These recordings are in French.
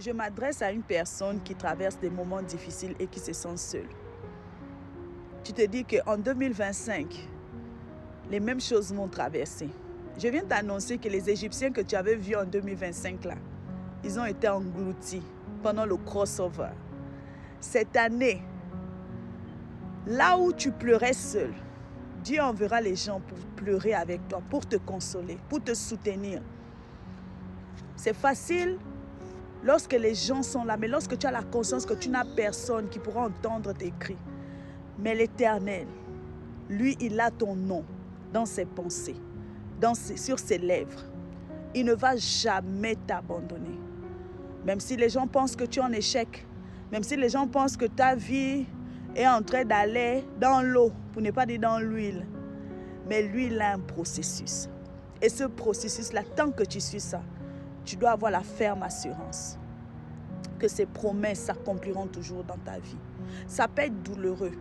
Je m'adresse à une personne qui traverse des moments difficiles et qui se sent seule. Tu te dis qu'en 2025, les mêmes choses m'ont traversé. Je viens t'annoncer que les Égyptiens que tu avais vus en 2025, là, ils ont été engloutis pendant le crossover. Cette année, là où tu pleurais seul, Dieu enverra les gens pour pleurer avec toi, pour te consoler, pour te soutenir. C'est facile lorsque les gens sont là, mais lorsque tu as la conscience que tu n'as personne qui pourra entendre tes cris. Mais l'Éternel, lui, il a ton nom dans ses pensées, sur ses lèvres. Il ne va jamais t'abandonner. Même si les gens pensent que tu es en échec, même si les gens pensent que ta vie est en train d'aller dans l'eau, pour ne pas dire dans l'huile. Mais lui, il a un processus. Et ce processus-là, tant que tu suis ça, tu dois avoir la ferme assurance que ces promesses s'accompliront toujours dans ta vie. Ça peut être douloureux,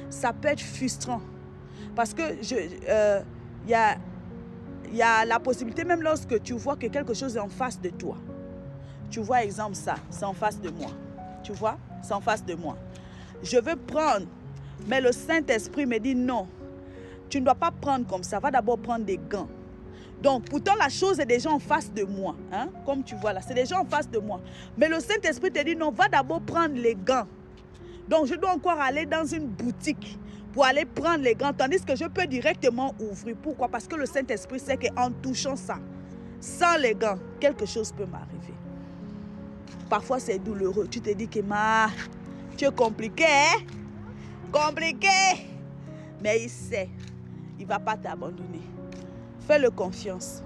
ça peut être frustrant. Parce que y a la possibilité, même lorsque tu vois que quelque chose est en face de toi. Tu vois, exemple, ça, c'est en face de moi. Tu vois, c'est en face de moi. Je veux prendre, mais le Saint-Esprit me dit non. Tu ne dois pas prendre comme ça, va d'abord prendre des gants. Donc, pourtant, la chose est déjà en face de moi. Hein? Comme tu vois là, c'est déjà en face de moi. Mais le Saint-Esprit te dit non, va d'abord prendre les gants. Donc, je dois encore aller dans une boutique pour aller prendre les gants, tandis que je peux directement ouvrir. Pourquoi? Parce que le Saint-Esprit sait qu'en touchant ça, sans les gants, quelque chose peut m'arriver. Parfois, c'est douloureux. Tu te dis que tu es compliqué, hein? Compliqué. Mais il sait, il ne va pas t'abandonner. Fais-le confiance.